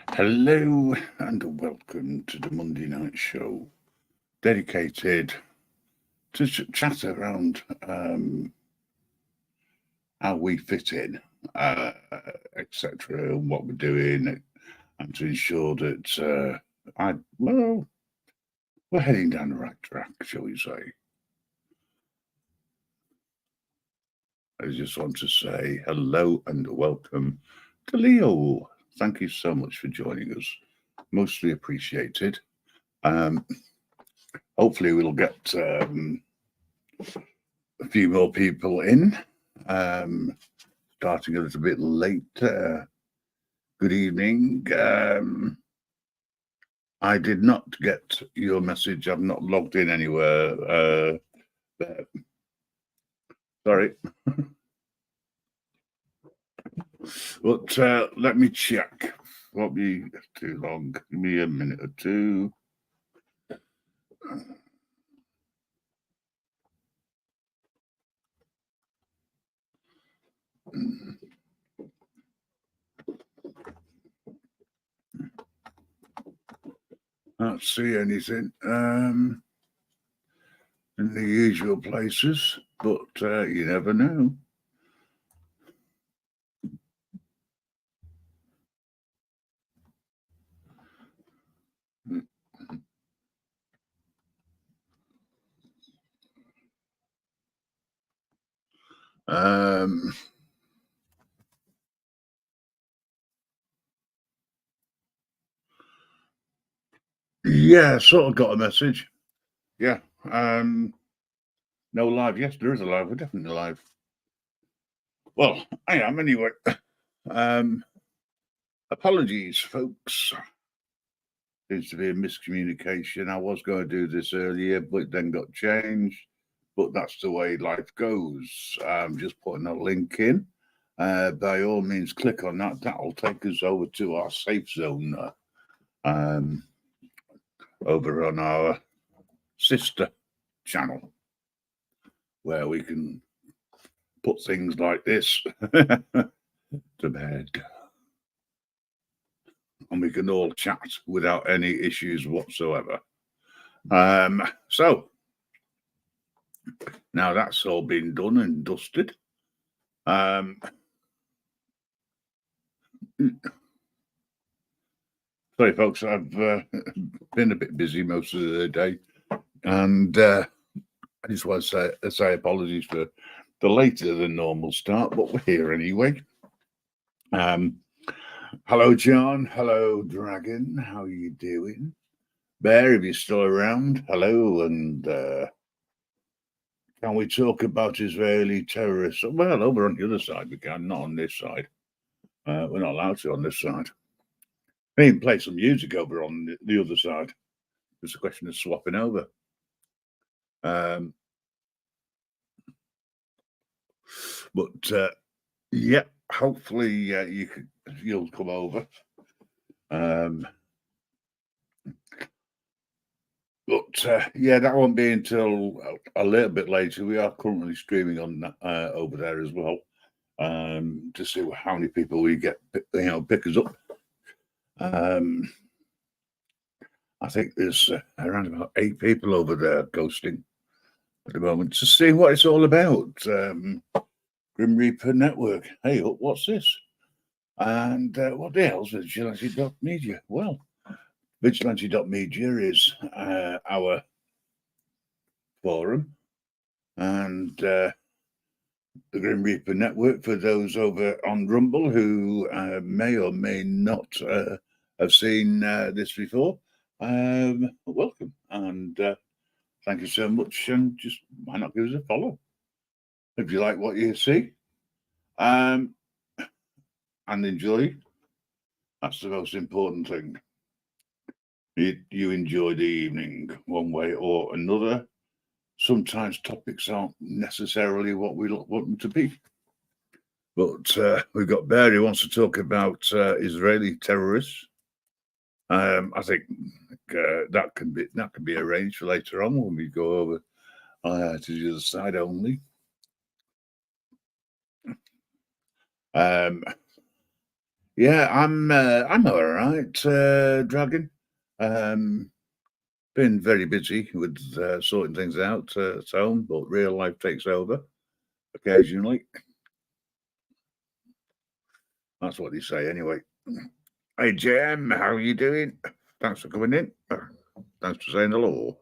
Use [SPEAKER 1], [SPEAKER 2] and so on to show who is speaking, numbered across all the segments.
[SPEAKER 1] Hello and welcome to the Monday night show, dedicated to chat around how we fit in, uh, etc., and what we're doing, and to ensure that we're heading down the right track, shall we say. I just want to say hello and welcome to Leo. Thank you so much for joining us. Mostly appreciated. Um, Hopefully, we'll get a few more people in. Starting a little bit late. Good evening. I did not get your message. I've not logged in anywhere. Sorry. But let me check. Won't be too long. Give me a minute or two. Can't see anything in the usual places, but you never know. Um, yeah, sort of got a message. Yeah. No live. Yes, there is a live. We're definitely live. Well, I am anyway. Apologies, folks. Seems to be a miscommunication. I was going to do this earlier, but it then got changed. But that's the way life goes. Just putting a link in. By all means, click on that. That'll take us over to our safe zone over on our sister channel, where we can put things like this to bed. And we can all chat without any issues whatsoever. So now that's all been done and dusted. Sorry, folks, I've been a bit busy most of the day, and I just want to say apologies for the later than normal start, but we're here anyway. Hello, John. Hello, Dragon. How are you doing? Bear, if you're still around, hello, and can we talk about Israeli terrorists? Well, over on the other side we can, not on this side. We're not allowed to on this side. We can play some music over on the other side. It's a question of swapping over. But yeah, hopefully you'll come over. But yeah, that won't be until a little bit later. We are currently streaming on over there as well, to see how many people we get, pick us up. I think there's around about 8 people over there ghosting at the moment to see what it's all about. Grim Reaper Network. Hey, what's this? And what the hell's Vigilante.media? Well, Vigilante.media is our forum, and the Grim Reaper Network, for those over on Rumble who may or may not have seen this before, welcome, and thank you so much, and just why not give us a follow if you like what you see, and enjoy. That's the most important thing. You enjoy the evening one way or another. Sometimes topics aren't necessarily what we want them to be. But we've got Bear who wants to talk about Israeli terrorists. I think that can be arranged for later on when we go over to the other side only. Yeah, I'm all right, Dragon. Been very busy with sorting things out at home, but real life takes over occasionally. That's what they say, anyway. Hey, Jem, how are you doing? Thanks for coming in. Thanks for saying hello.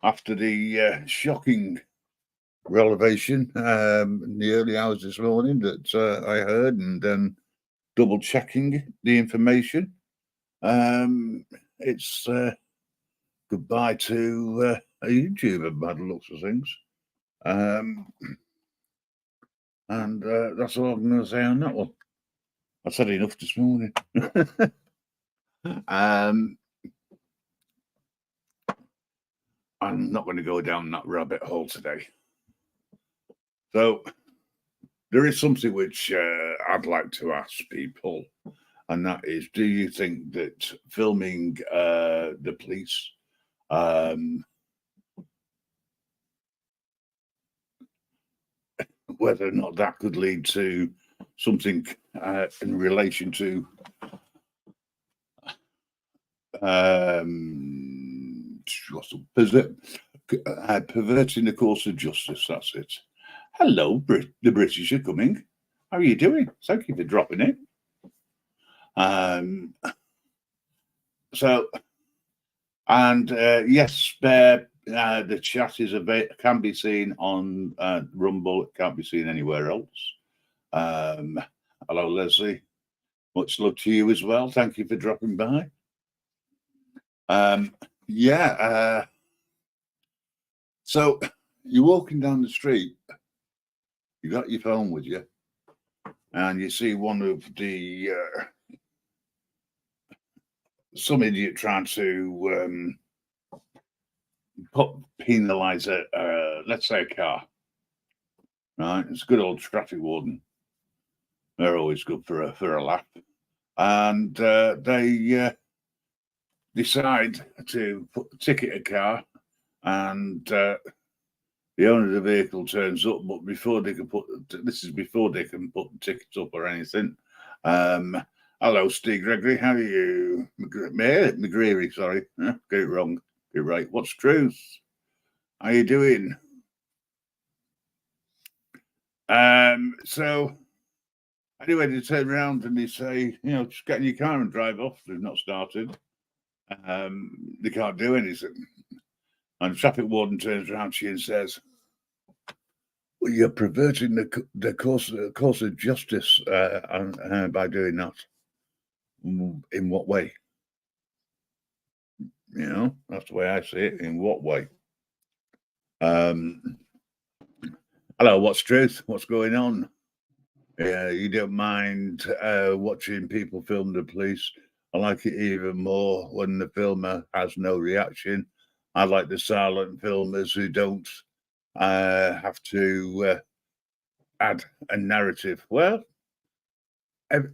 [SPEAKER 1] After the shocking revelation in the early hours this morning that I heard, and then double checking the information, it's goodbye to a YouTuber by the looks of things. And that's all I'm going to say on that one. I said enough this morning. I'm not going to go down that rabbit hole today. So there is something which I'd like to ask people, and that is, do you think that filming the police whether or not that could lead to something in relation to perverting the course of justice? That's it. Hello, the British are coming. How are you doing? Thank you for dropping in. So, and yes, the chat is can be seen on Rumble. It can't be seen anywhere else. Hello, Leslie. Much love to you as well. Thank you for dropping by. So you're walking down the street, you got your phone with you, and you see one of the some idiot trying to penalise let's say a car. Right, it's a good old traffic warden. They're always good for a laugh, and they decide to ticket a car, and the owner of the vehicle turns up, but before they can put the tickets up or anything. Hello, Steve Gregory. How are you? McGreary, sorry. Get it wrong. Get it right. What's truth? How you doing? So anyway, they turn around and they say, just get in your car and drive off. They've not started. They can't do anything. And the traffic warden turns around to you and says, well, you're perverting the course of justice by doing that. In what way? That's the way I see it. In what way? Hello, what's truth? What's going on? You don't mind watching people film the police. I like it even more when the filmer has no reaction. I like the silent filmers who don't have to add a narrative. Well,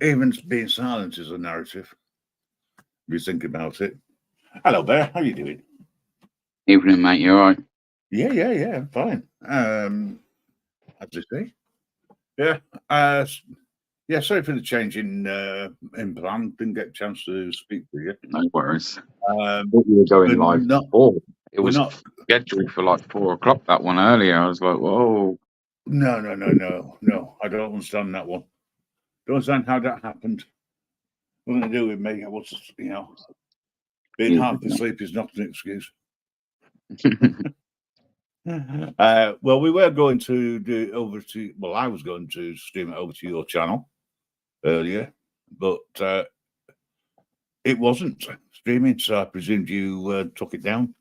[SPEAKER 1] even being silent is a narrative, if you think about it. Hello, Bear. How you doing?
[SPEAKER 2] Evening, mate. You all right?
[SPEAKER 1] Yeah, fine. As I say. Yeah. Sorry for the change in plan. Didn't get a chance to speak to you.
[SPEAKER 2] No worries. I thought you were going live before. It was scheduled for like 4 o'clock, that one earlier. I was like, whoa.
[SPEAKER 1] No. I don't understand that one. Don't understand how that happened. Nothing to do with me. I was, being half asleep is not an excuse. Well, we were going to I was going to stream it over to your channel earlier, but it wasn't streaming, so I presumed you took it down.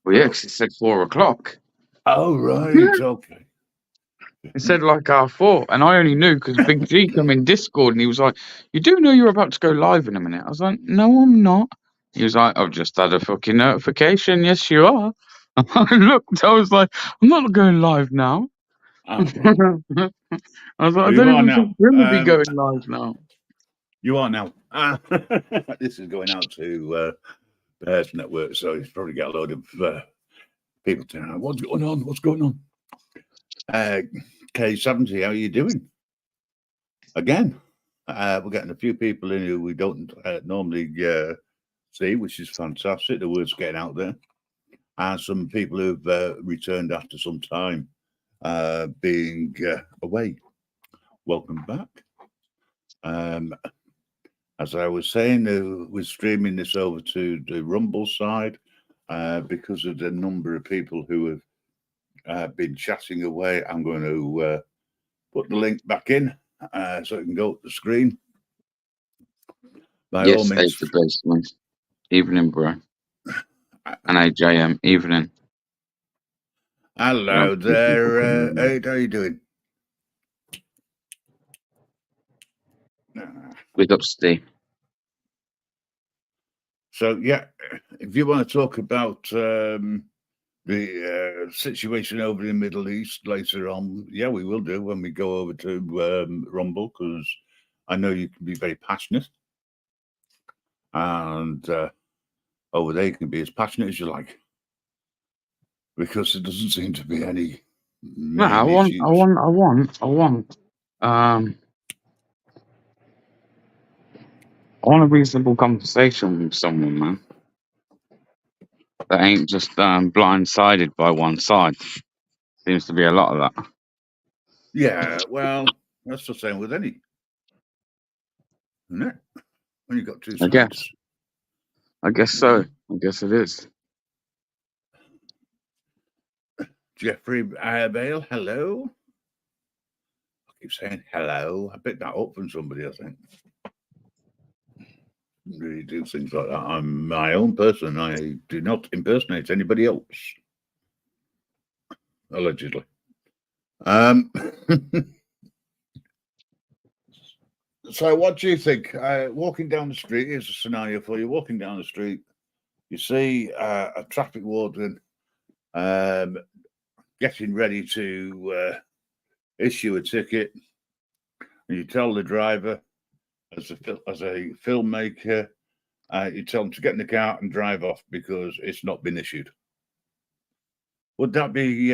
[SPEAKER 2] Well, yeah, because it said 4 o'clock.
[SPEAKER 1] Oh, right, okay.
[SPEAKER 2] It said like 4, and I only knew because Big G came in Discord and he was like, "You do know you're about to go live in a minute?" I was like, "No, I'm not." He was like, "I've just had a fucking notification." Yes, you are. I looked. I was like, "I'm not going live now."
[SPEAKER 1] Oh, well.
[SPEAKER 2] I was like, "I don't even think we're going to be going live now."
[SPEAKER 1] You are now. This is going out to Bears Network, so he's probably got a load of people telling him, what's going on? K70, how are you doing? again. We're getting a few people in who we don't normally see, which is fantastic. The word's getting out there. And some people who've returned after some time being away. Welcome back. As I was saying, we're streaming this over to the Rumble side because of the number of people who have been chatting away. I'm going to put the link back in so it can go up the screen. By all means.
[SPEAKER 2] the basement. Evening, bro. And AJM, evening.
[SPEAKER 1] Hello there, Ed, how you doing?
[SPEAKER 2] Big up, Steve.
[SPEAKER 1] So, yeah, if you want to talk about the situation over in the Middle East later on, yeah, we will do when we go over to Rumble, because I know you can be very passionate. And over there you can be as passionate as you like, because there doesn't seem to be any main issues.
[SPEAKER 2] I want a reasonable conversation with someone, man. That ain't just blindsided by one side. Seems to be a lot of that.
[SPEAKER 1] Yeah, well, that's the same with any, isn't it? When you've got two sides.
[SPEAKER 2] I guess so. I guess it is.
[SPEAKER 1] Jeffrey Bale, hello. I keep saying hello. I picked that up from somebody, I think. Really do things like that. I'm my own person. I do not impersonate anybody else. Allegedly. So what do you think? Walking down the street, here's a scenario for you. Walking down the street, you see a traffic warden getting ready to issue a ticket, and you tell the driver, as a filmmaker, you tell them to get in the car and drive off because it's not been issued. Would that be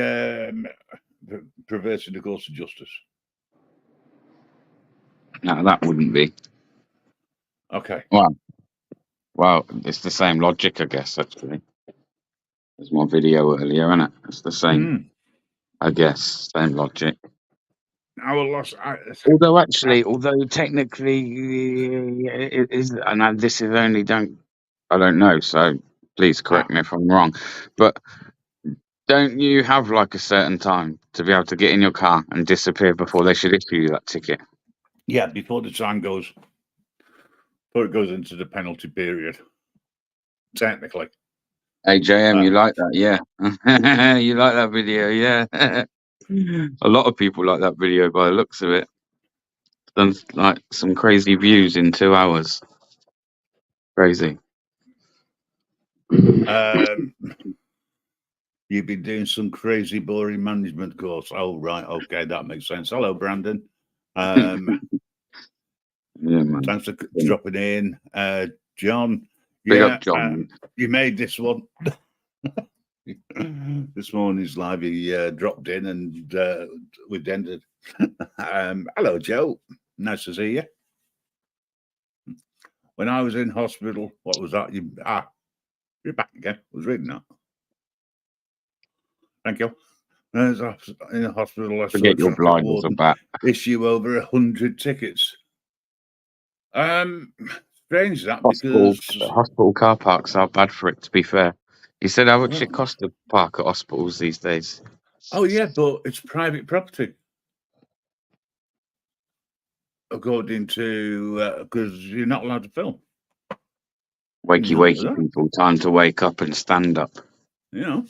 [SPEAKER 1] perverting the course of justice?
[SPEAKER 2] No, that wouldn't be.
[SPEAKER 1] Okay.
[SPEAKER 2] Well, it's the same logic, I guess, actually. There's my video earlier, isn't it? It's the same, I guess, same logic. Although technically it is, and this is only I don't know, so please correct me if I'm wrong, but don't you have like a certain time to be able to get in your car and disappear before they should issue you that ticket?
[SPEAKER 1] Yeah, before it goes into the penalty period, technically.
[SPEAKER 2] AJM, you like that, yeah? You like that video, yeah? A lot of people like that video by the looks of it. Done like some crazy views in 2 hours. Crazy.
[SPEAKER 1] You've been doing some crazy boring management course. Oh, right. Okay, that makes sense. Hello, Brandon.
[SPEAKER 2] Yeah, man.
[SPEAKER 1] Thanks for dropping in. John.
[SPEAKER 2] Big up, John.
[SPEAKER 1] You made this one. This morning's live, he dropped in and we've ended. Hello, Joe. Nice to see you. When I was in hospital, what was that? You're back again. I was reading that. Thank you. In the hospital, I
[SPEAKER 2] forget your blinders are back.
[SPEAKER 1] Issue over 100 tickets. Strange that,
[SPEAKER 2] because
[SPEAKER 1] because
[SPEAKER 2] hospital car parks are bad for it. To be fair, he said how much it costs to park at hospitals these days.
[SPEAKER 1] Oh yeah, but it's private property, according to because you're not allowed to film.
[SPEAKER 2] Wakey, people! Time to wake up and stand up.
[SPEAKER 1] You know,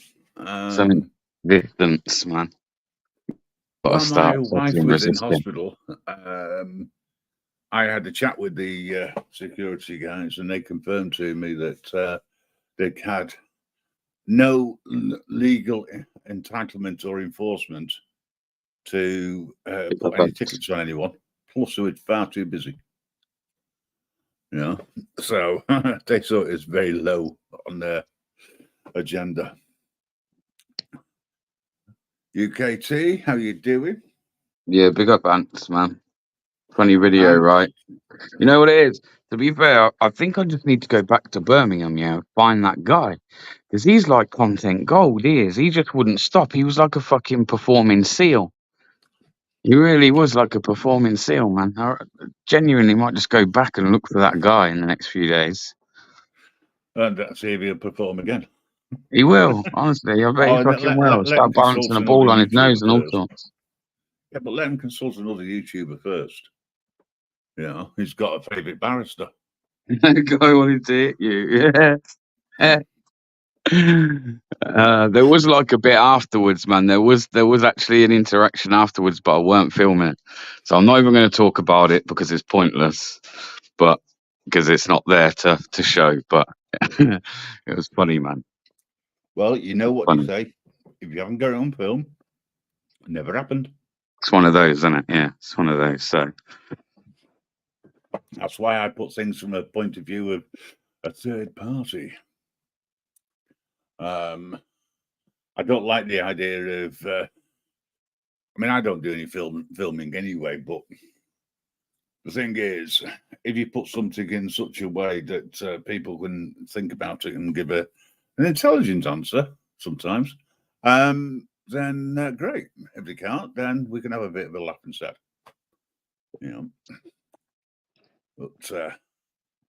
[SPEAKER 2] some distance, man.
[SPEAKER 1] While my wife was in hospital, I had a chat with the security guys, and they confirmed to me that they had no legal entitlement or enforcement to put any tickets on anyone. Plus, they were far too busy. You know, so they saw it as very low on their agenda. UKT, how you doing?
[SPEAKER 2] Yeah, big up, Ants, man. Funny video,
[SPEAKER 1] And
[SPEAKER 2] right? You know what it is? To be fair, I think I just need to go back to Birmingham, yeah, and find that guy. Because he's like content gold, he is. He just wouldn't stop. He was like a fucking performing seal. He really was like a performing seal, man. I genuinely might just go back and look for that guy in the next few days.
[SPEAKER 1] see if he'll perform again.
[SPEAKER 2] He will, honestly. I bet he fucking will.
[SPEAKER 1] Let him
[SPEAKER 2] Start balancing
[SPEAKER 1] consult
[SPEAKER 2] a
[SPEAKER 1] another
[SPEAKER 2] ball on his nose
[SPEAKER 1] YouTuber
[SPEAKER 2] and all
[SPEAKER 1] first.
[SPEAKER 2] sorts.
[SPEAKER 1] Yeah, but let him consult another YouTuber first. You know, he's got a favourite barrister.
[SPEAKER 2] The guy wanted to hit you. Yeah. There was like a bit afterwards, man. There was actually an interaction afterwards, but I weren't filming it, so I'm not even going to talk about it because it's pointless. But because it's not there to show. But it was funny, man.
[SPEAKER 1] Well, you know what
[SPEAKER 2] Funny.
[SPEAKER 1] you say. If you haven't got it on film, it never happened.
[SPEAKER 2] It's one of those, isn't it? Yeah, it's one of those. So
[SPEAKER 1] that's why I put things from a point of view of a third party. I don't like the idea of. I mean, I don't do any filming anyway. But the thing is, if you put something in such a way that people can think about it and give an intelligent answer, sometimes, then great. If they can't, then we can have a bit of a laugh instead. You know. But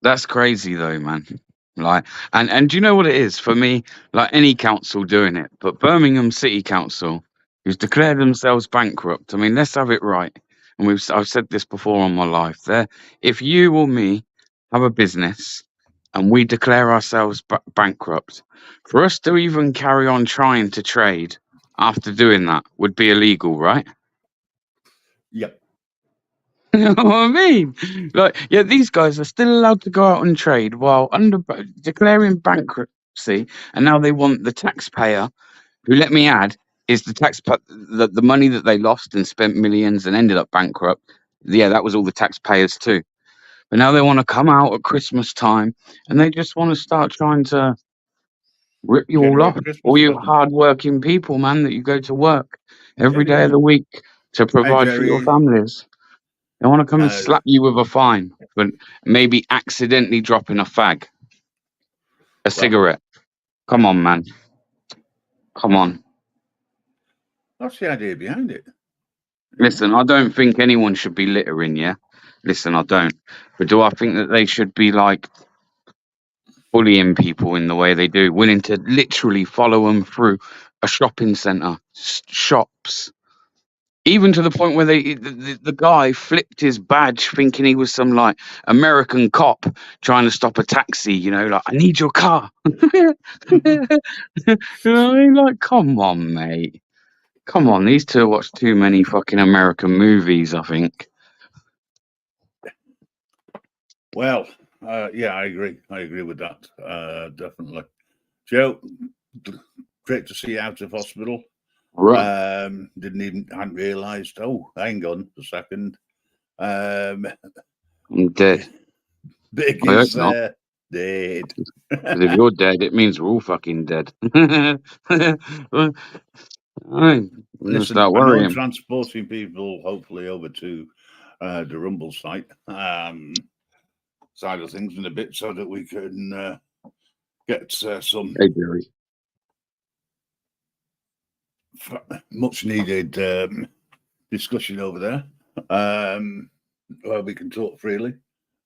[SPEAKER 2] that's crazy, though, man. Like, and do you know what it is for me? Like any council doing it, but Birmingham City Council, who's declared themselves bankrupt. I mean, let's have it right. And I've said this before on my life. If you or me have a business and we declare ourselves bankrupt, for us to even carry on trying to trade after doing that would be illegal, right?
[SPEAKER 1] Yep.
[SPEAKER 2] You know what I mean? Like, yeah, these guys are still allowed to go out and trade while declaring bankruptcy, and now they want the taxpayer, who, let me add, is the money that they lost and spent millions and ended up bankrupt. Yeah, that was all the taxpayers too. But now they want to come out at Christmas time and they just want to start trying to rip you all
[SPEAKER 1] Generate
[SPEAKER 2] off.
[SPEAKER 1] Christmas
[SPEAKER 2] All you
[SPEAKER 1] presents.
[SPEAKER 2] hard-working people, man, that you go to work every day of
[SPEAKER 1] Yeah.
[SPEAKER 2] the week to
[SPEAKER 1] Hey,
[SPEAKER 2] provide for your
[SPEAKER 1] Jerry.
[SPEAKER 2] families. They want to come and slap you with a fine for maybe accidentally dropping a fag, a cigarette. Come on, man. Come on.
[SPEAKER 1] That's the idea behind it.
[SPEAKER 2] Listen, I don't think anyone should be littering, yeah? Listen, I don't. But do I think that they should be like bullying people in the way they do, willing to literally follow them through a shopping centre, shops? Even to the point where the guy flipped his badge thinking he was some like American cop trying to stop a taxi, you know, like, I need your car. You know what I mean? Like, come on, mate. Come on, these two watch too many fucking American movies, I think.
[SPEAKER 1] Well, yeah, I agree. I agree with that. Definitely. Joe, great to see you out of hospital.
[SPEAKER 2] Right.
[SPEAKER 1] Hadn't realised. Oh, hang on a second.
[SPEAKER 2] I'm dead.
[SPEAKER 1] Big
[SPEAKER 2] I hope
[SPEAKER 1] is
[SPEAKER 2] not.
[SPEAKER 1] dead.
[SPEAKER 2] Because if you're dead, it means we're all fucking dead. I'm gonna
[SPEAKER 1] Listen,
[SPEAKER 2] start
[SPEAKER 1] I know I'm
[SPEAKER 2] worrying.
[SPEAKER 1] transporting people hopefully over to the Rumble site side of things in a bit so that we can get some
[SPEAKER 2] Hey, Jerry.
[SPEAKER 1] much needed discussion over there where we can talk freely.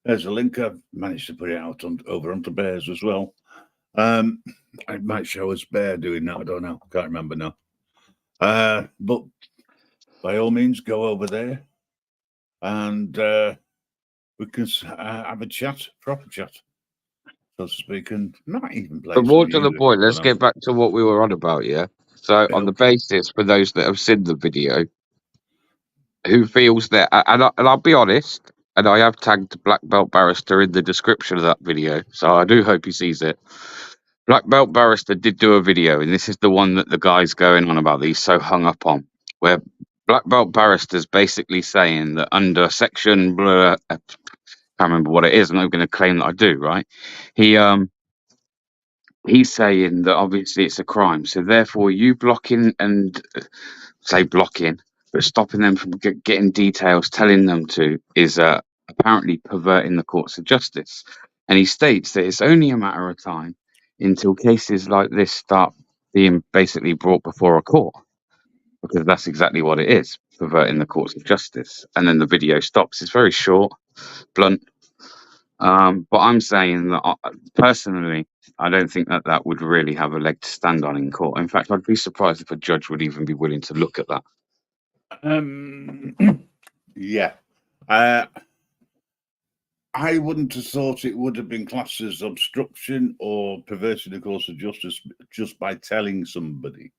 [SPEAKER 1] There's a link. I've managed to put it out over onto Bears as well. It might show us Bear doing that. I don't know. Can't remember now. But by all means, go over there and we can have a chat, proper chat, so to speak, and not even play.
[SPEAKER 2] But more to the point, let's get back to what we were on about, yeah? So, on the basis, for those that have seen the video, who feels that, and I'll be honest, and I have tagged Black Belt Barrister in the description of that video, so I do hope he sees it. Black Belt Barrister did do a video, and this is the one that the guy's going on about that he's so hung up on, where Black Belt Barrister's basically saying that under section blah, I can't remember what it is, I'm not going to claim that I do, right? He's saying that obviously it's a crime, so therefore you blocking and say blocking but stopping them from getting details, telling them to, is apparently perverting the courts of justice. And he states that it's only a matter of time until cases like this start being basically brought before a court, because that's exactly what it is, perverting the courts of justice. And then the video stops. It's very short, blunt. But I'm saying that personally, I don't think that that would really have a leg to stand on in court. In fact, I'd be surprised if a judge would even be willing to look at that.
[SPEAKER 1] Yeah. I wouldn't have thought it would have been classed as obstruction or perverting the course of justice just by telling somebody.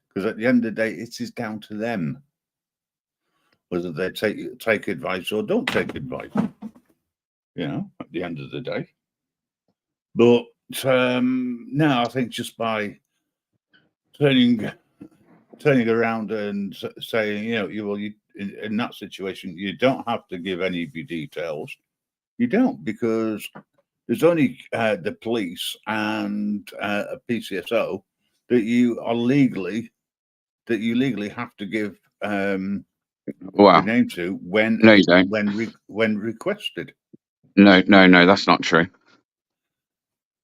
[SPEAKER 1] Because at the end of the day, it is down to them whether they take advice or don't take advice. You know, at the end of the day. But now I think just by turning around and saying, you know, in that situation, you don't have to give any of your details. You don't, because there's only the police and a PCSO that you legally have to give your name to when
[SPEAKER 2] No, you don't.
[SPEAKER 1] when requested.
[SPEAKER 2] No, that's not true.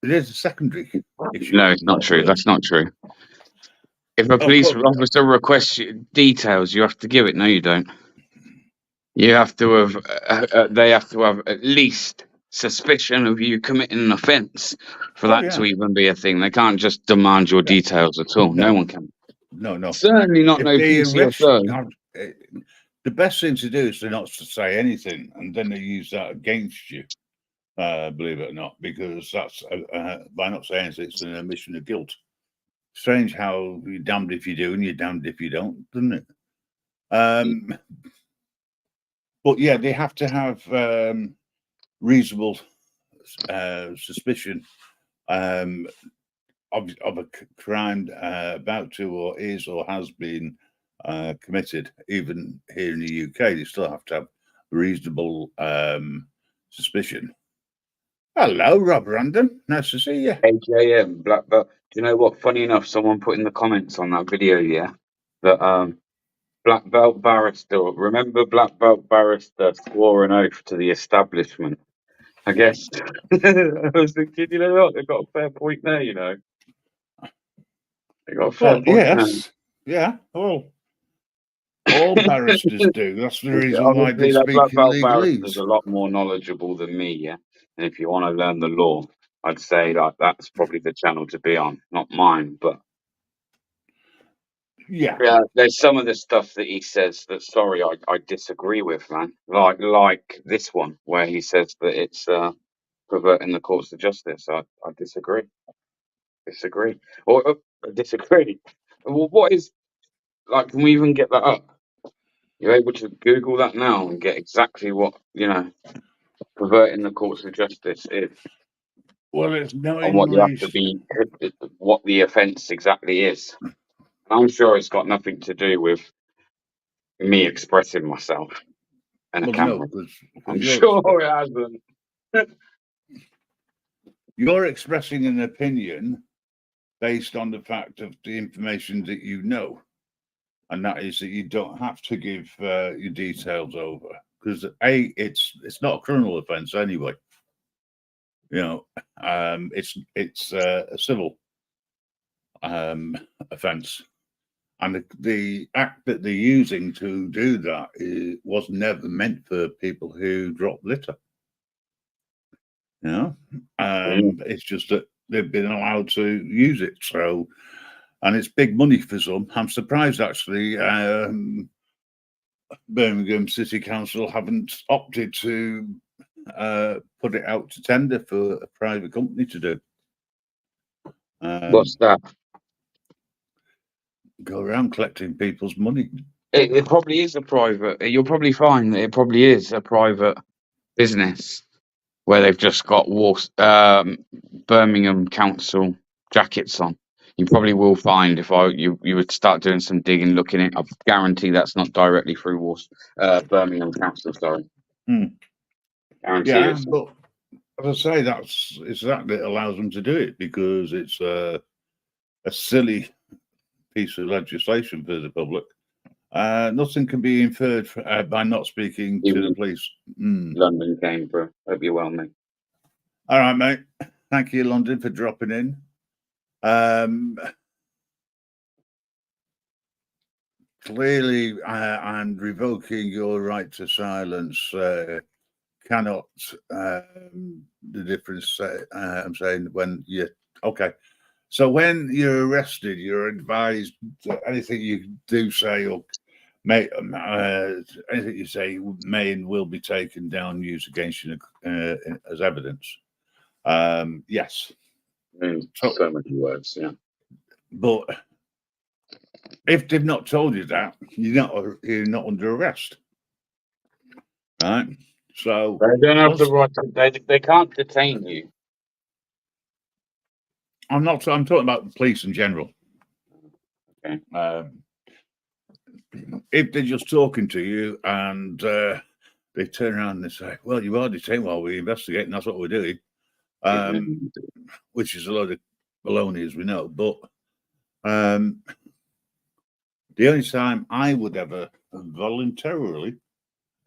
[SPEAKER 1] It is a secondary issue.
[SPEAKER 2] No, it's not true. That's not true. If a police officer requests details, you have to give it. No, you don't. You have to have. They have to have at least suspicion of you committing an offence for that to even be a thing. They can't just demand your details at all. No one can.
[SPEAKER 1] No.
[SPEAKER 2] Certainly not. No PCSO.
[SPEAKER 1] The best thing to do is to not say anything, and then they use that against you. Believe it or not, because that's by not saying anything, it's an admission of guilt. Strange how you're damned if you do and you're damned if you don't, doesn't it? But yeah, they have to have reasonable suspicion of a crime about to or is or has been committed. Even here in the UK, they still have to have reasonable suspicion. Hello, Rob Random. Nice to see you.
[SPEAKER 2] AJM, Black Belt. Do you know what? Funny enough, someone put in the comments on that video, that Black Belt barrister, remember Black Belt barrister swore an oath to the establishment. I guess I was thinking, you know what? They've got a fair point there, you know. They got a fair point.
[SPEAKER 1] Yes. Yeah. All barristers do. That's the reason why they speak
[SPEAKER 2] Black
[SPEAKER 1] in
[SPEAKER 2] Belt
[SPEAKER 1] legalese.
[SPEAKER 2] barrister's a lot more knowledgeable than me, yeah. And if you want to learn the law, I'd say that's probably the channel to be on, not mine. But
[SPEAKER 1] yeah,
[SPEAKER 2] there's some of the stuff that he says that I disagree with, man. Like this one where he says that it's perverting the courts of justice. I disagree. Or disagree. Well, what is, like, can we even get that up? You're able to Google that now and get exactly what, you know, perverting the courts of justice is.
[SPEAKER 1] Well, it's
[SPEAKER 2] on what you have to be, what the offence exactly is. And I'm sure it's got nothing to do with me expressing myself in a camera.
[SPEAKER 1] No,
[SPEAKER 2] I'm sure it hasn't.
[SPEAKER 1] You're expressing an opinion based on the fact of the information that you know, and that is that you don't have to give your details over, because it's not a criminal offence anyway. You know, it's a civil offence, and the act that they're using to do that was never meant for people who drop litter. You know, it's just that they've been allowed to use it. So, and it's big money for some. I'm surprised actually. Birmingham City Council haven't opted to put it out to tender for a private company to do.
[SPEAKER 2] What's that?
[SPEAKER 1] Go around collecting people's money.
[SPEAKER 2] It probably is a private. You'll probably find that it probably is a private business where they've just got Birmingham Council jackets on. You probably will find if you would start doing some digging, looking at it. I guarantee that's not directly through Birmingham Council. Sorry.
[SPEAKER 1] Yeah, but as I say, it's that allows them to do it, because it's a silly piece of legislation for the public, Nothing can be inferred by not speaking to the
[SPEAKER 2] Even
[SPEAKER 1] police.
[SPEAKER 2] London came for. Hope you're well, mate.
[SPEAKER 1] All right, mate. Thank you, London, for dropping in. Clearly, and revoking your right to silence cannot. The difference. I'm saying when you okay. So when you're arrested, you're advised that anything you do say or may anything you say may and will be taken down, used against you as evidence. Yes.
[SPEAKER 2] So many words, yeah.
[SPEAKER 1] But if they've not told you that, you're not under arrest, right? So
[SPEAKER 2] they don't have the right. They can't detain you.
[SPEAKER 1] I'm talking about the police in general.
[SPEAKER 2] Okay.
[SPEAKER 1] If they're just talking to you and they turn around and say, "Well, you are detained while we investigate," and that's what we're doing, which is a load of baloney, as we know. But the only time I would ever voluntarily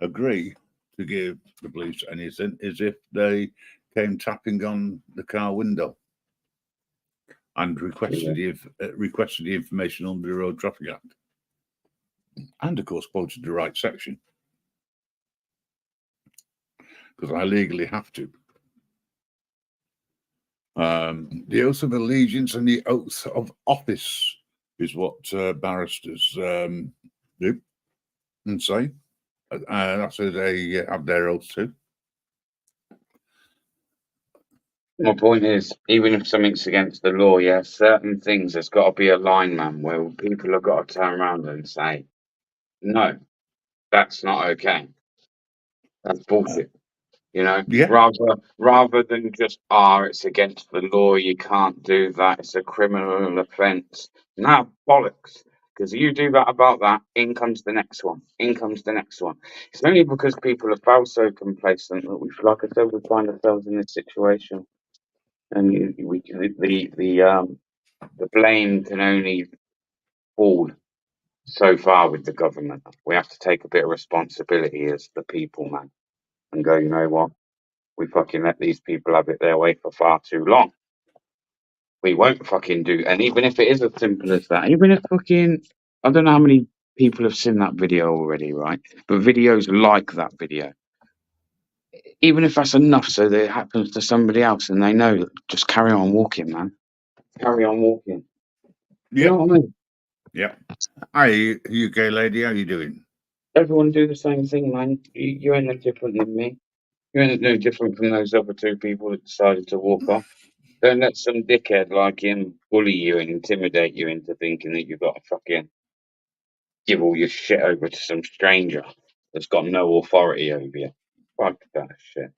[SPEAKER 1] agree to give the police anything is if they came tapping on the car window and requested the information under the Road Traffic Act, and of course quoted the right section, because I legally have to. The oath of allegiance and the oath of office is what barristers do and say. That's who they have their oath to.
[SPEAKER 2] My point is, even if something's against the law, yeah, certain things, there's got to be a line, man, where people have got to turn around and say, no, that's not okay. That's bullshit. You know, rather than just, it's against the law, you can't do that, it's a criminal offence. No, bollocks. Because you do that about that, in comes the next one. In comes the next one. It's only because people have felt so complacent that we, like I said, we find ourselves in this situation. And the blame can only fall so far with the government. We have to take a bit of responsibility as the people, man, and go, you know what? We fucking let these people have it their way for far too long. We won't fucking do. And even if it is as simple as that, even if fucking, I don't know how many people have seen that video already, right? But videos like that video, even if that's enough so that it happens to somebody else and they know, just carry on walking, man. Carry on walking. You know what I mean?
[SPEAKER 1] Yeah. Hi, UK lady, how you doing?
[SPEAKER 2] Everyone do the same thing, man. You ain't no different than me. You ain't no different from those other two people that decided to walk off. Don't let some dickhead like him bully you and intimidate you into thinking that you've got to fucking give all your shit over to some stranger that's got no authority over you. Fuck that shit.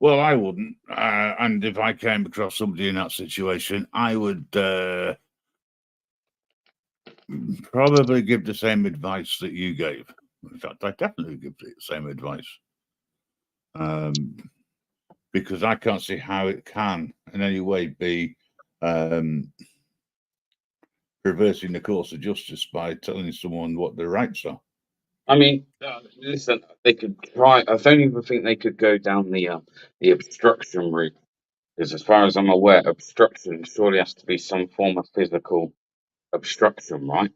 [SPEAKER 1] Well, I wouldn't. And if I came across somebody in that situation, I would probably give the same advice that you gave. In fact, I definitely give the same advice. Because I can't see how it can in any way be reversing the course of justice by telling someone what their rights are.
[SPEAKER 2] I mean, listen, they could try. I don't even think they could go down the obstruction route. Because as far as I'm aware, obstruction surely has to be some form of physical obstruction, right?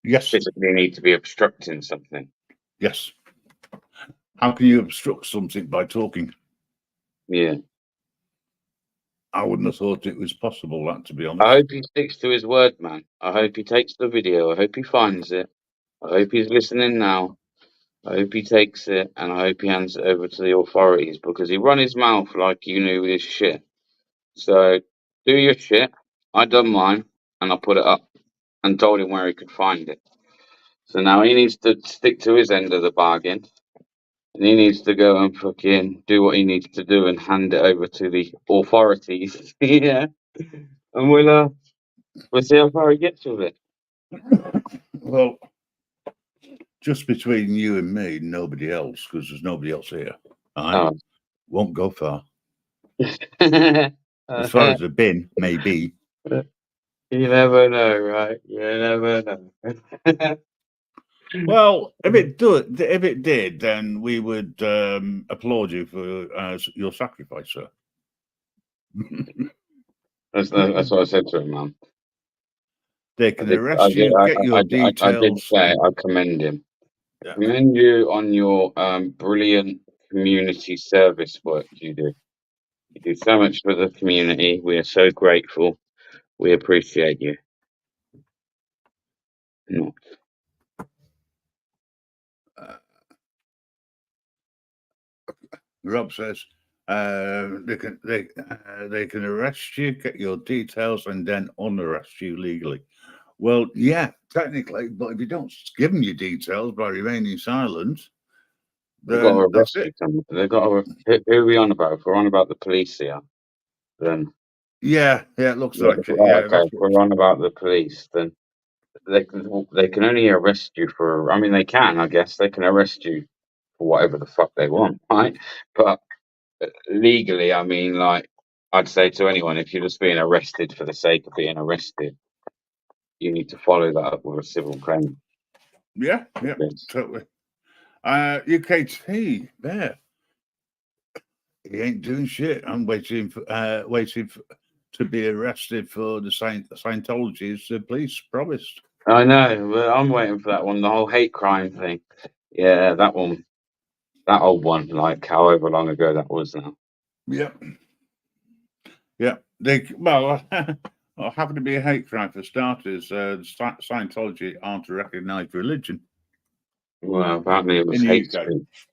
[SPEAKER 1] Yes.
[SPEAKER 2] Physically need to be obstructing something.
[SPEAKER 1] Yes. How can you obstruct something by talking?
[SPEAKER 2] Yeah.
[SPEAKER 1] I wouldn't have thought it was possible, that, to be honest.
[SPEAKER 2] I hope he sticks to his word, man. I hope he takes the video. I hope he finds it. I hope he's listening now. I hope he takes it, and I hope he hands it over to the authorities, because he run his mouth like you knew his shit. So, do your shit. I done mine, and I put it up and told him where he could find it. So now he needs to stick to his end of the bargain, and he needs to go and fucking do what he needs to do and hand it over to the authorities. Yeah, and we'll see how far he gets with it.
[SPEAKER 1] Well, just between you and me, nobody else, because there's nobody else here. Won't go far. As far as the bin may be.
[SPEAKER 2] You never know, right? You never know.
[SPEAKER 1] Well, if it did, then we would applaud you for your sacrifice, sir.
[SPEAKER 2] That's what I said to him, man.
[SPEAKER 1] They can arrest you, get your
[SPEAKER 2] I did
[SPEAKER 1] details,
[SPEAKER 2] say
[SPEAKER 1] and
[SPEAKER 2] I commend him.
[SPEAKER 1] yeah.
[SPEAKER 2] Commend you on your brilliant community service work you do. You do so much for the community. We are so grateful. We appreciate you. No.
[SPEAKER 1] Rob says they can arrest you, get your details, and then unarrest you legally. Well, yeah, technically, but if you don't give them your details by remaining silent,
[SPEAKER 2] They've got to
[SPEAKER 1] then that's
[SPEAKER 2] arrest you.
[SPEAKER 1] it.
[SPEAKER 2] They've got to. Who are we on about? If we're on about the police here, then
[SPEAKER 1] Yeah, it looks like it.
[SPEAKER 2] right,
[SPEAKER 1] Yeah,
[SPEAKER 2] okay.
[SPEAKER 1] that's
[SPEAKER 2] If
[SPEAKER 1] what.
[SPEAKER 2] we're on about the police, then they can only arrest you for. I mean, they can. I guess they can arrest you for whatever the fuck they want, right? But legally, I mean, like I'd say to anyone, if you're just being arrested for the sake of being arrested, you need to follow that up with a civil claim.
[SPEAKER 1] Yeah,
[SPEAKER 2] Yes.
[SPEAKER 1] totally. UKT, there. He ain't doing shit. I'm waiting to be arrested for the Scientology's police promised.
[SPEAKER 2] I know. But I'm waiting for that one. The whole hate crime thing. Yeah, that one. That old one. Like however long ago that was now.
[SPEAKER 1] Yeah, yeah. Well, happen to be a hate crime for starters. Scientology aren't a recognised religion
[SPEAKER 2] Well, apparently it
[SPEAKER 1] in
[SPEAKER 2] was
[SPEAKER 1] the
[SPEAKER 2] hate
[SPEAKER 1] UK.
[SPEAKER 2] speech.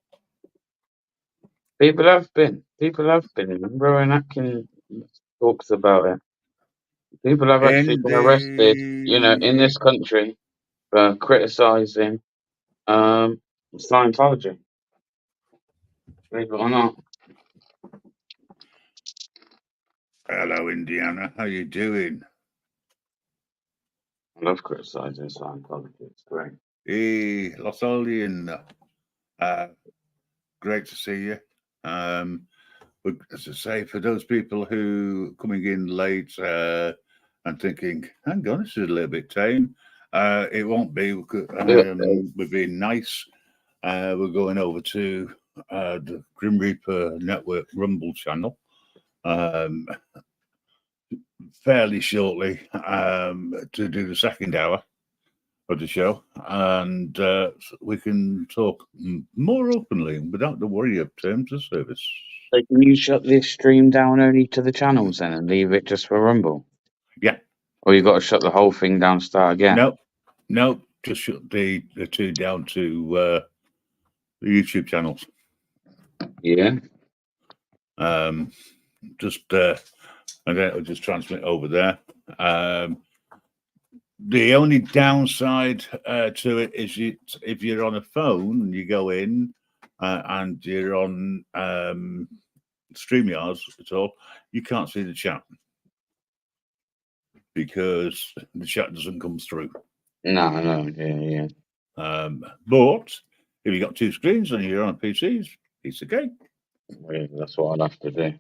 [SPEAKER 2] People have been. People have been. Remember when Atkin talks about it? People have actually
[SPEAKER 1] In
[SPEAKER 2] been arrested, in
[SPEAKER 1] the
[SPEAKER 2] this country for criticising Scientology. Believe it or not.
[SPEAKER 1] hello, Indiana, how you doing?
[SPEAKER 2] I love criticising Scientology. It's great.
[SPEAKER 1] Hey, Los Alien. Great to see you. But as I say, for those people who coming in late and thinking, hang on, this is a little bit tame, it won't be. We're being nice. We're going over to the Grim Reaper Network Rumble channel fairly shortly to do the second hour of the show, and we can talk more openly without the worry of terms of service.
[SPEAKER 2] So can you shut this stream down only to the channels then and leave it just for Rumble?
[SPEAKER 1] Yeah.
[SPEAKER 2] Or you got to shut the whole thing down, start again?
[SPEAKER 1] Nope. Just shut the two down to the YouTube channels.
[SPEAKER 2] Yeah.
[SPEAKER 1] Just and then it'll just transmit over there. The only downside to it is if you're on a phone and you go in and you're on StreamYards at all, you can't see the chat because the chat doesn't come through.
[SPEAKER 2] No, yeah.
[SPEAKER 1] But if you've got two screens and you're on PCs, piece of cake.
[SPEAKER 2] Well, that's what I'll have to do.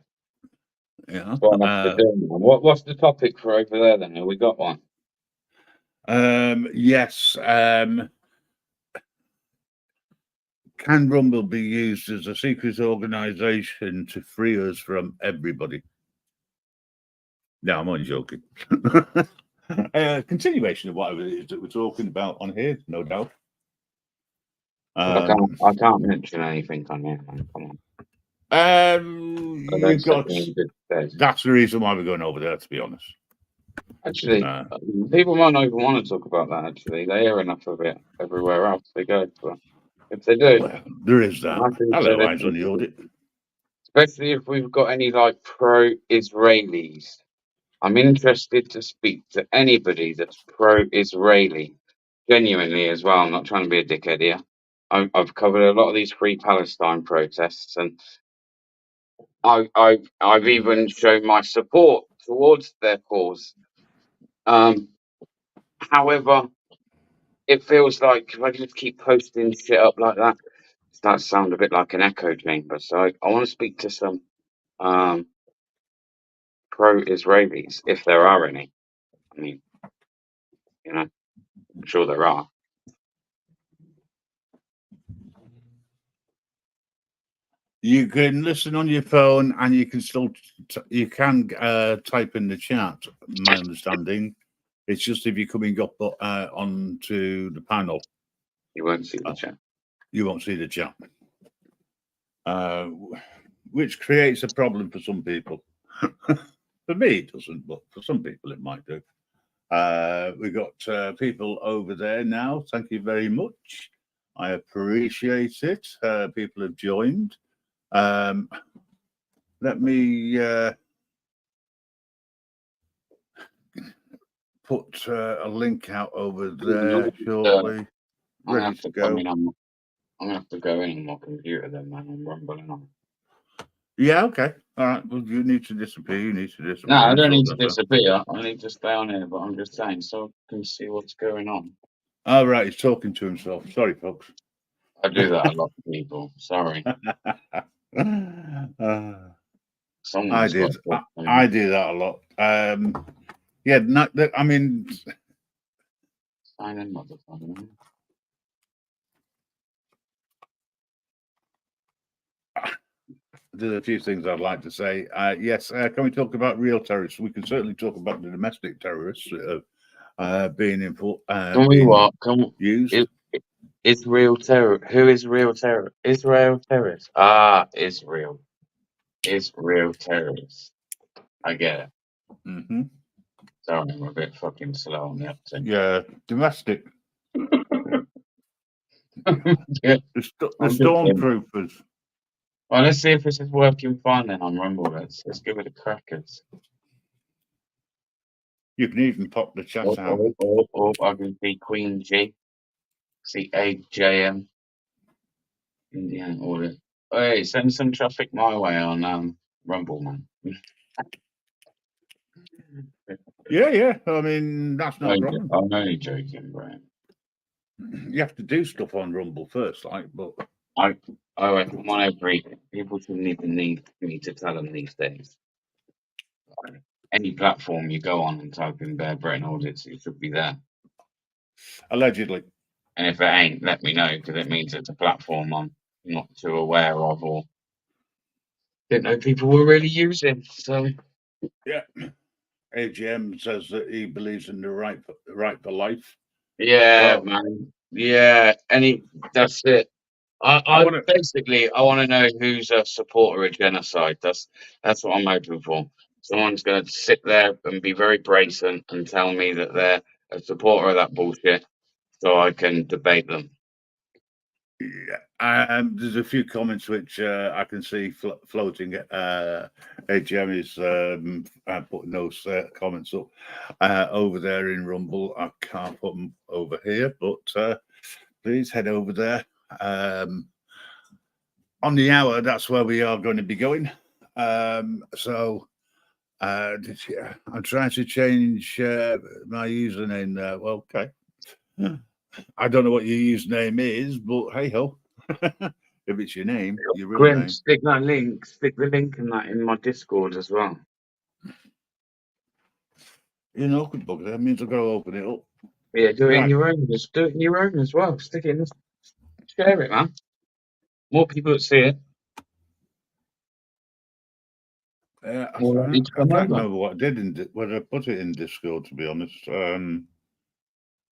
[SPEAKER 1] Yeah.
[SPEAKER 2] That's what I'll have to do. What's the topic for over there then? Have we got one?
[SPEAKER 1] Yes. Can Rumble be used as a secret organization to free us from everybody? No, I'm only joking. Continuation of whatever it is that we're talking about on here, no doubt.
[SPEAKER 2] I can't mention anything on here, man. Come on.
[SPEAKER 1] You've got.
[SPEAKER 2] That's
[SPEAKER 1] the reason why we're going over there, to be honest.
[SPEAKER 2] Actually, people might not even want to talk about that. Actually, they hear enough of it everywhere else they go. But if they do,
[SPEAKER 1] well, there is that. Hello, eyes on the audit.
[SPEAKER 2] Especially if we've got any like pro-Israelis. I'm interested to speak to anybody that's pro-Israeli, genuinely as well. I'm not trying to be a dickhead here. I've covered a lot of these Free Palestine protests, and I've even shown my support towards their cause. However, it feels like if I just keep posting shit up like that, it starts to sound a bit like an echo chamber. So I want to speak to some pro-Israelis, if there are any. I mean, I'm sure there are.
[SPEAKER 1] You can listen on your phone, and you can still type in the chat. My understanding, it's just if you're coming up onto the panel,
[SPEAKER 2] You won't see the chat.
[SPEAKER 1] You won't see the chat, which creates a problem for some people. For me, it doesn't, but for some people, it might do. We've got people over there now. Thank you very much. I appreciate it. People have joined. Let me put a link out over there shortly. Ready to go.
[SPEAKER 2] I'm gonna have to go in on my computer then, man. I'm rumbling on.
[SPEAKER 1] Yeah, okay. All right. Well, you need to disappear. You need to disappear.
[SPEAKER 2] No, I don't need to disappear. I need to stay on here, but I'm just saying so I can see what's going on.
[SPEAKER 1] All right. He's talking to himself. Sorry, folks.
[SPEAKER 2] I do that a lot to people. Sorry.
[SPEAKER 1] I do that a lot. Yeah, I mean,
[SPEAKER 2] sign in, motherfucker.
[SPEAKER 1] There's a few things I'd like to say. Yes, can we talk about real terrorists? We can certainly talk about the domestic terrorists that have been used.
[SPEAKER 2] Is real terror? Who is real terror? Israel terrorists. Israel. Is real terrorists. I get it.
[SPEAKER 1] Mm-hmm.
[SPEAKER 2] Sorry, I'm a bit fucking slow on the uptake.
[SPEAKER 1] Yeah, domestic. The stormtroopers.
[SPEAKER 2] Well, let's see if this is working fine then on Rumble. Let's give it a crackers.
[SPEAKER 1] You can even pop the chat out.
[SPEAKER 2] I can see Queen G. See AJM. Indian order. Hey, send some traffic my way on Rumble, man.
[SPEAKER 1] Yeah. I mean, that's not a problem.
[SPEAKER 2] I'm only joking, Brian.
[SPEAKER 1] You have to do stuff on Rumble first, but
[SPEAKER 2] I reckon people shouldn't even need me to tell them these days. Any platform you go on and type in Bear Britain audits, it should be there.
[SPEAKER 1] Allegedly.
[SPEAKER 2] And if it ain't, let me know, because it means it's a platform I'm not too aware of or didn't know people were really using. So
[SPEAKER 1] yeah. AGM says that he believes in the right for life.
[SPEAKER 2] Yeah, man. Yeah, that's it. I want to know who's a supporter of genocide. That's what I'm hoping for. Someone's going to sit there and be very brazen and tell me that they're a supporter of that bullshit, so I can debate them.
[SPEAKER 1] Yeah, there's a few comments which I can see floating. AGM is putting those comments up over there in Rumble. I can't put them over here, but please head over there. On the hour, that's where we are going to be going. So I'm trying to change my username there. Well, okay. I don't know what your username is, but hey ho. If it's your name, your real name.
[SPEAKER 2] Stick the link in my Discord as well.
[SPEAKER 1] You know, good bugger. That means I've got to open it up.
[SPEAKER 2] Yeah, do it in your own. Just do it in your own as well. Stick it in. Share it, man. More people that see it.
[SPEAKER 1] I can't remember what I did whether I put it in Discord, to be honest.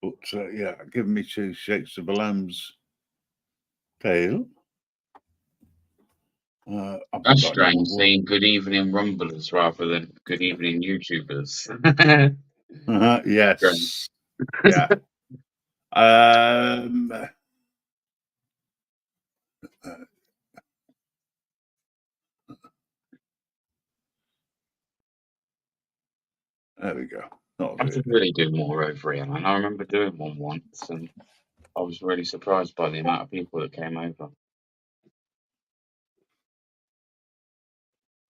[SPEAKER 1] But yeah, give me 2 shakes of a lamb's tail.
[SPEAKER 2] That's strange saying good evening rumblers rather than good evening YouTubers.
[SPEAKER 1] Yes. Yeah. There we go.
[SPEAKER 2] I should really do more over here, man. I remember doing one once, and I was really surprised by the amount of people that came over.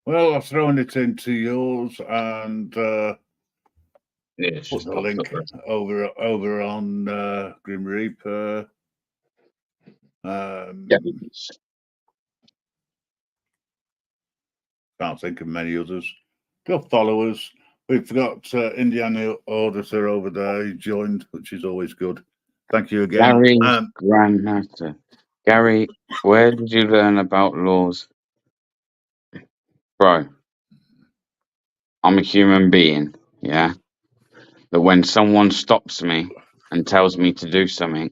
[SPEAKER 1] Well, I've thrown it into yours and
[SPEAKER 2] yeah, it's
[SPEAKER 1] put
[SPEAKER 2] just
[SPEAKER 1] the link over on Grim Reaper. Can't think of many others. Go follow us. We've got Indiana Auditor over there. He joined, which is always good. Thank you again.
[SPEAKER 2] Gary Grandmaster. Gary, where did you learn about laws? Bro, I'm a human being, yeah? That when someone stops me and tells me to do something,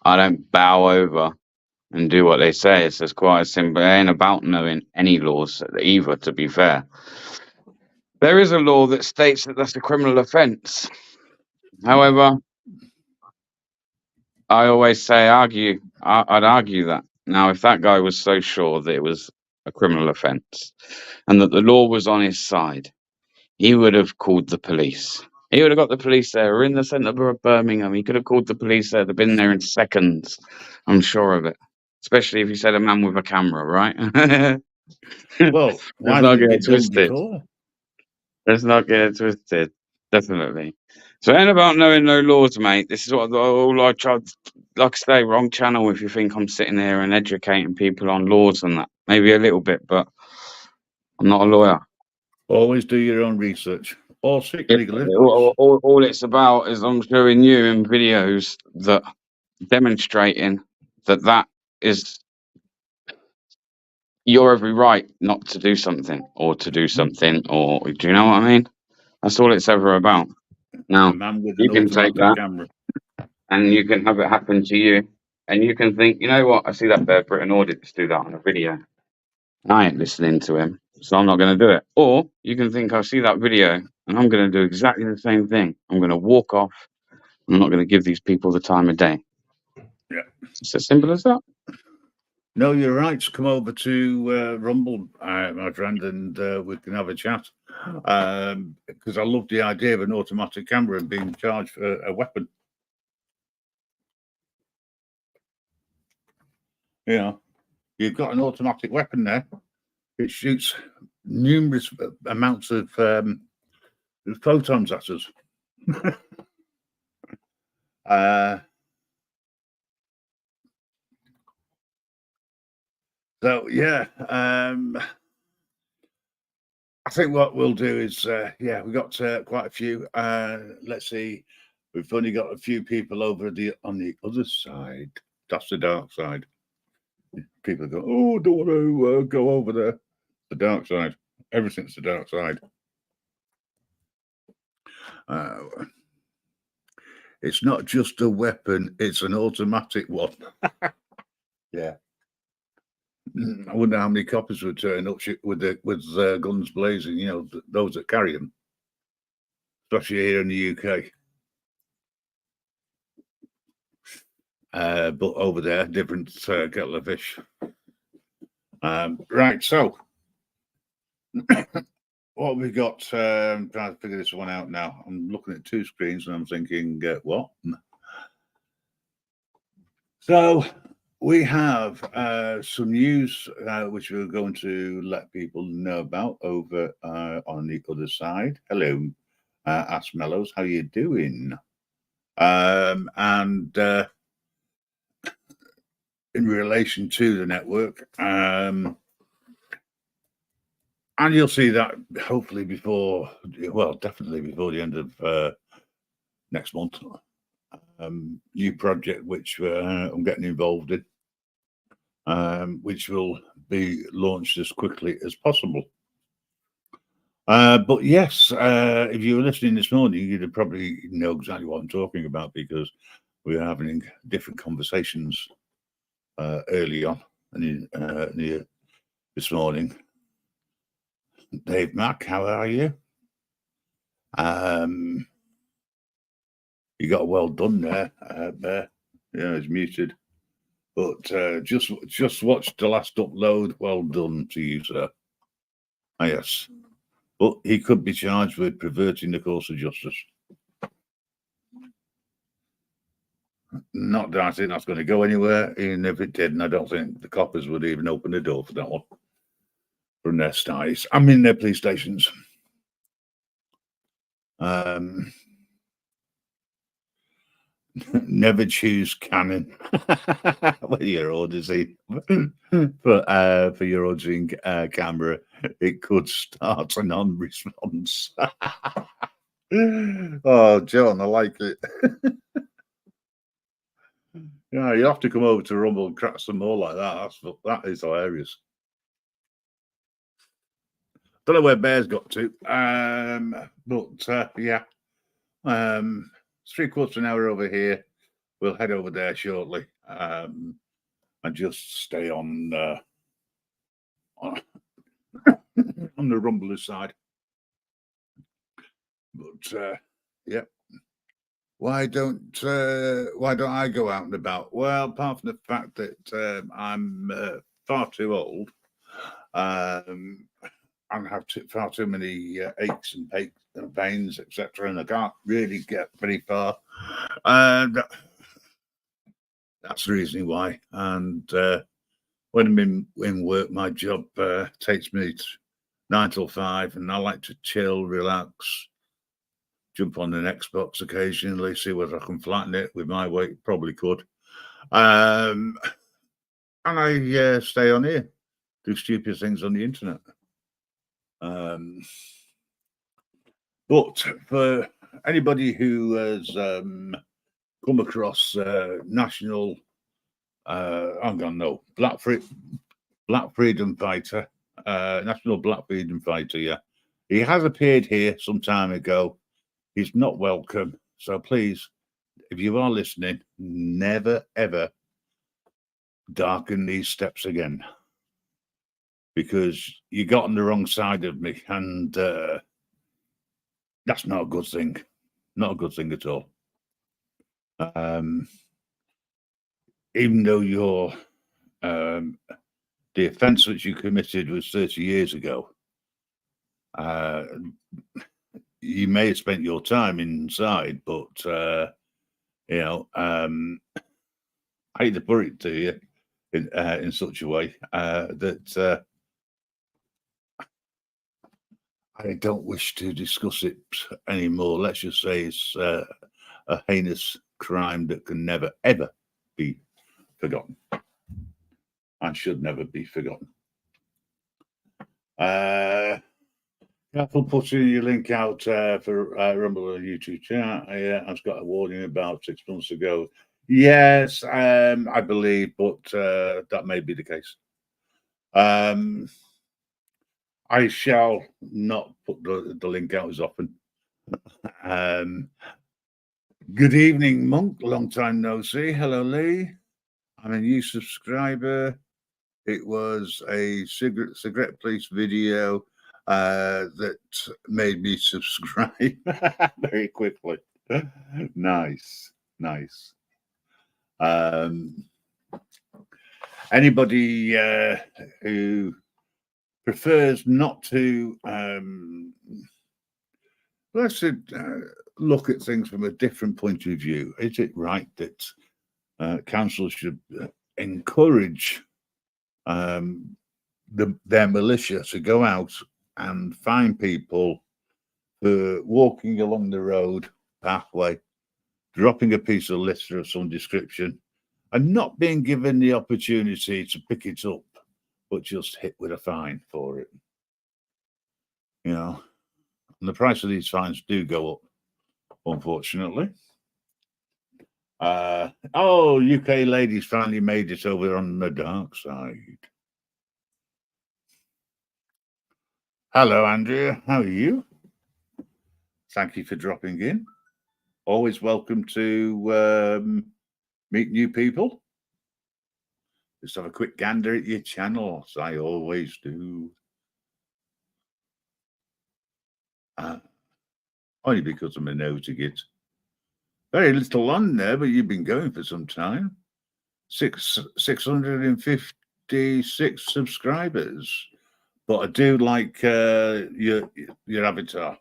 [SPEAKER 2] I don't bow over and do what they say. It's just quite simple. It ain't about knowing any laws either, to be fair. There is a law that states that that's a criminal offence. However, I always say I'd argue that. Now, if that guy was so sure that it was a criminal offence and that the law was on his side, he would have called the police. He would have got the police there. We're in the centre of Birmingham. He could have called the police there. They've been there in seconds. I'm sure of it. Especially if you said a man with a camera, right?
[SPEAKER 1] Well, why
[SPEAKER 2] Let's
[SPEAKER 1] hasn't
[SPEAKER 2] not
[SPEAKER 1] it
[SPEAKER 2] get
[SPEAKER 1] been
[SPEAKER 2] it
[SPEAKER 1] done
[SPEAKER 2] twisted.
[SPEAKER 1] before?
[SPEAKER 2] Let's not get it twisted. Definitely. So it ain't about knowing no laws, mate. This is what all I tried. Like I say, wrong channel if you think I'm sitting here and educating people on laws and that. Maybe a little bit, but I'm not a lawyer.
[SPEAKER 1] Always do your own research or seek
[SPEAKER 2] It,
[SPEAKER 1] legal advice.
[SPEAKER 2] all it's about is I'm showing you in videos that demonstrating that that is your every right not to do something or to do something, or do you know what I mean? That's all it's ever about.
[SPEAKER 1] A
[SPEAKER 2] Now,
[SPEAKER 1] man with
[SPEAKER 2] you
[SPEAKER 1] an
[SPEAKER 2] can take
[SPEAKER 1] automatic
[SPEAKER 2] that
[SPEAKER 1] camera.
[SPEAKER 2] and you can have it happen to you, and you can think, you know what, I see that Bear Britain audits do that on a video. I ain't listening to him, so I'm not going to do it. Or you can think, I see that video and I'm going to do exactly the same thing. I'm going to walk off. I'm not going to give these people the time of day.
[SPEAKER 1] Yeah.
[SPEAKER 2] It's as simple as that.
[SPEAKER 1] No, you're right. Come over to Rumble, my friend, and we can have a chat. Because I love the idea of an automatic camera and being charged for a weapon. You know, you've got an automatic weapon there. It shoots numerous amounts of photons at us. So yeah, I think what we'll do is, we've got quite a few. Let's see, we've only got a few people over on the other side. That's the dark side. People go, oh, don't want to go over there. The dark side. Everything's the dark side. It's not just a weapon; it's an automatic one. Yeah. I wonder how many coppers would turn up with guns blazing. You know, those that carry them, especially here in the UK. But over there, different kettle of fish. Right, so what have we got? Trying to figure this one out now. I'm looking at two screens and I'm thinking, what? So we have some news which we're going to let people know about over on the other side. Hello, Ask Mellows, how you doing? And in relation to the network, and you'll see that hopefully definitely before the end of next month. New project which I'm getting involved in, which will be launched as quickly as possible. But yes, if you were listening this morning, you'd probably know exactly what I'm talking about because we were having different conversations early on this morning. Dave Mack, how are you? You got well done there, Bear. Yeah, it's muted. But just watch the last upload. Well done to you, sir. Yes. But he could be charged with perverting the course of justice. Not that I think that's going to go anywhere. Even if it did, and I don't think the coppers would even open the door for that one from their styes. I mean, their police stations. Never choose Canon with your auditing for your auditing camera. It could start a non-response. Oh, John, I like it. Yeah, you have to come over to Rumble and crack some more like that. That is hilarious. Don't know where Bear's got to. Yeah. 3/4 an hour over here. We'll head over there shortly. And just stay on on the Rumbler side. But yeah. Why don't I go out and about? Well, apart from the fact that I'm far too old, and have far too many aches and pains, etc., and I can't really get very far. And that's the reason why. And when I'm in work, my job takes me 9 till 5, and I like to chill, relax, jump on an Xbox occasionally, see whether I can flatten it with my weight. Probably could. And I stay on here, do stupid things on the internet. But for anybody who has come across national, Black Freedom Fighter, National Black Freedom Fighter, yeah. He has appeared here some time ago. He's not welcome. So please, if you are listening, never, ever darken these steps again. Because you got on the wrong side of me, and that's not a good thing. Not a good thing at all. Even though you're the offence which you committed was 30 years ago, you may have spent your time inside, but I hate to put it to you in such a way that I don't wish to discuss it anymore. Let's just say it's a heinous crime that can never, ever be forgotten and should never be forgotten. Careful putting your link out for Rumble or YouTube chat. I've got a warning about 6 months ago. Yes, I believe, but that may be the case. I shall not put the link out as often. Good evening, Monk. Long time no see. Hello, Lee. I'm a new subscriber. It was a cigarette police video that made me subscribe very quickly. Nice. Anybody who prefers not to let's look at things from a different point of view. Is it right that councils should encourage their militia to go out and find people for walking along the road pathway, dropping a piece of litter of some description, and not being given the opportunity to pick it up, but just hit with a fine for it? And the price of these fines do go up, unfortunately. UK ladies finally made it over on the dark side. Hello, Andrea. How are you? Thank you for dropping in. Always welcome to meet new people. Just have a quick gander at your channel, as I always do. Only because I'm a nosy git. Very little on there, but you've been going for some time. 656 subscribers. But I do like your avatar.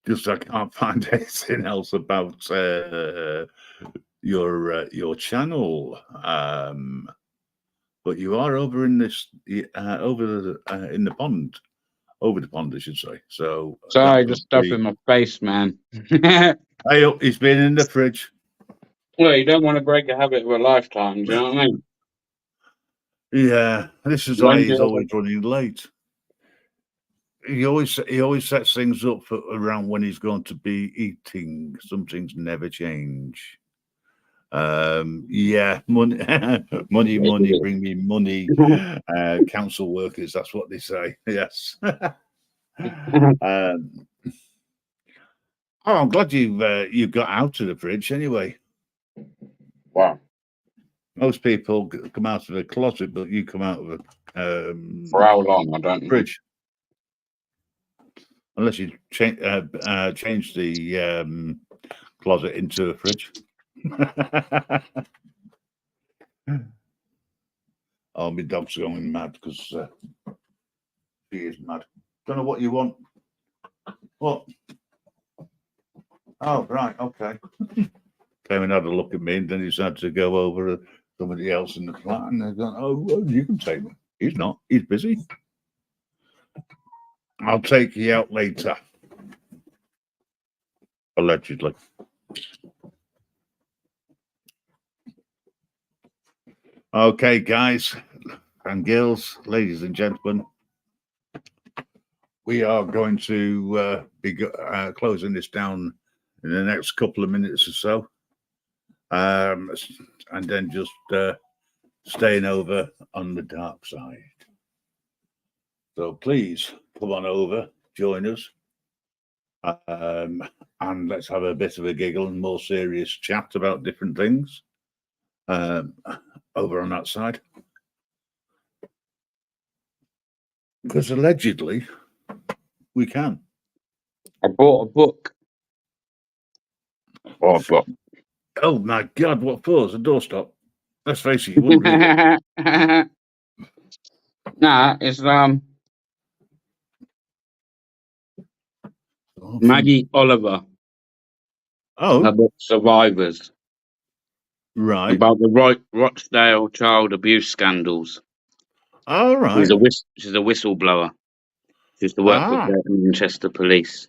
[SPEAKER 1] Just I can't find anything else about your channel. But you are over in this in the pond. Over the pond, I should say. So
[SPEAKER 2] sorry, just stuff in my face, man.
[SPEAKER 1] Hey, he's been in the fridge.
[SPEAKER 2] Well, you don't want to break a habit of a lifetime. Do you know what I mean?
[SPEAKER 1] Yeah, this is why he's always running late. He always sets things up for around when he's going to be eating. Some things never change. Yeah, money, money, bring me money. Council workers, that's what they say. Yes. I'm glad you got out of the fridge anyway.
[SPEAKER 2] Wow.
[SPEAKER 1] Most people come out of the closet, but you come out of a
[SPEAKER 2] For how long? I don't know.
[SPEAKER 1] fridge. Unless you change the closet into a fridge. Oh, my dog's going mad because she is mad. Don't know what you want. What? Oh, right, okay. Came and had a look at me, and then he's had to go over to somebody else in the flat, and they're going, "Oh, well, you can take me." He's not. He's busy. I'll take you out later. Allegedly. Okay, guys and girls, ladies and gentlemen, we are going to be closing this down in the next couple of minutes or so, and then just staying over on the dark side. So please come on over, join us, and let's have a bit of a giggle and more serious chat about different things over on that side. Because allegedly, we can.
[SPEAKER 2] I bought a book. Oh, book.
[SPEAKER 1] Oh my God, what for? It's a doorstop. Let's face it, you wouldn't read it.
[SPEAKER 2] Nah, it's Maggie Oliver.
[SPEAKER 1] Oh,
[SPEAKER 2] Her book Survivors.
[SPEAKER 1] right.
[SPEAKER 2] About the Rochdale child abuse scandals.
[SPEAKER 1] All right.
[SPEAKER 2] She's a whistleblower. She used to work with the Manchester police.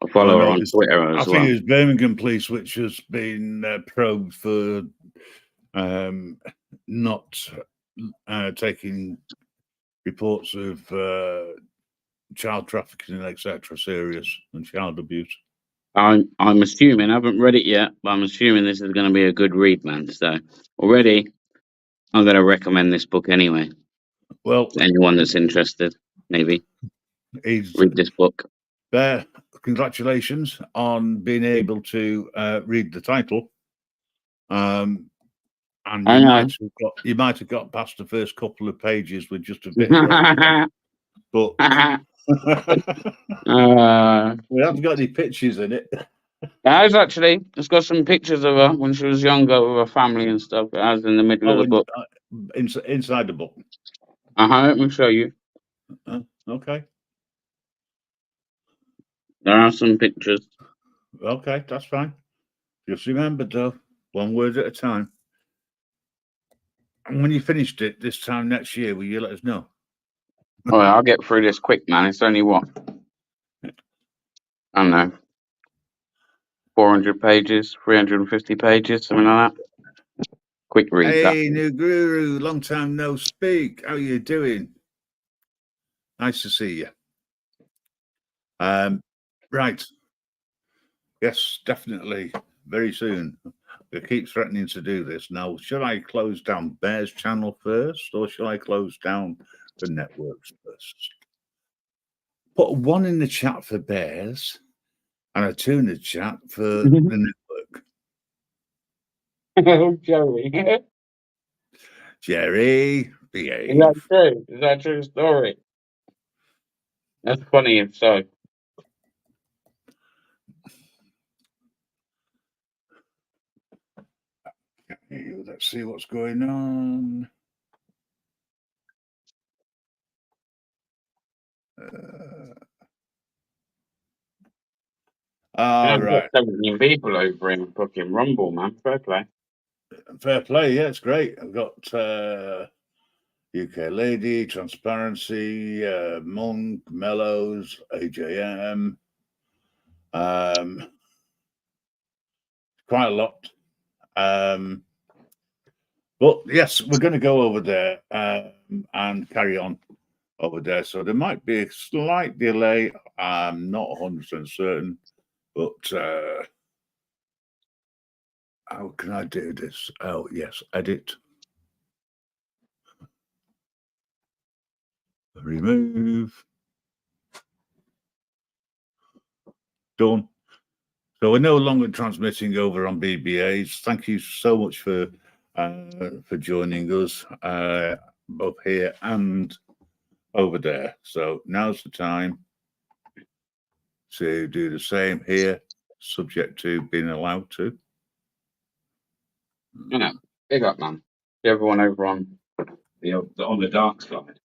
[SPEAKER 2] I follow her on Twitter as well.
[SPEAKER 1] I think it was Birmingham Police, which has been probed for not taking reports of child trafficking, etc., serious, and child abuse.
[SPEAKER 2] I'm assuming, I haven't read it yet, but I'm assuming this is going to be a good read, man. So already, I'm going to recommend this book anyway.
[SPEAKER 1] Well,
[SPEAKER 2] to anyone that's interested, maybe read this book.
[SPEAKER 1] Bear, congratulations on being able to read the title. And you might have got past the first couple of pages with just a bit of writing, but we haven't got any pictures in it.
[SPEAKER 2] It's got some pictures of her when she was younger with her family and stuff. It has in the middle of the book.
[SPEAKER 1] Inside the book.
[SPEAKER 2] Let me show you.
[SPEAKER 1] Okay.
[SPEAKER 2] There are some pictures.
[SPEAKER 1] Okay, that's fine. Just remember, though, one word at a time. And when you finished it this time next year, will you let us know?
[SPEAKER 2] Oh, I'll get through this quick, man. It's only what? I don't know. 400 pages, 350 pages, something like that. Quick read.
[SPEAKER 1] Hey, new guru, long time no speak. How you doing? Nice to see you. Right. Yes, definitely. Very soon. We keep threatening to do this. Now, should I close down Bear's channel first, or should I close down the networks first? Put 1 in the chat for Bears and a 2 in the chat for the network.
[SPEAKER 2] Oh, Jerry.
[SPEAKER 1] Jerry, behave.
[SPEAKER 2] Is that true? Is that a true story? That's funny if so.
[SPEAKER 1] Let's see what's going on. Right.
[SPEAKER 2] 17 people over in fucking Rumble, man. Fair play.
[SPEAKER 1] Fair play. Yeah, it's great. I've got UK Lady, Transparency, Monk, Mellows, AJM. Quite a lot. But yes, we're going to go over there and carry on over there. So there might be a slight delay. I'm not 100% certain, but How can I do this? Oh, yes, edit. Remove. Done. So we're no longer transmitting over on BBAs. Thank you so much for joining us, both here and over there. So now's the time to do the same here, subject to being allowed to.
[SPEAKER 2] You know, big up, man. Everyone over on the dark side.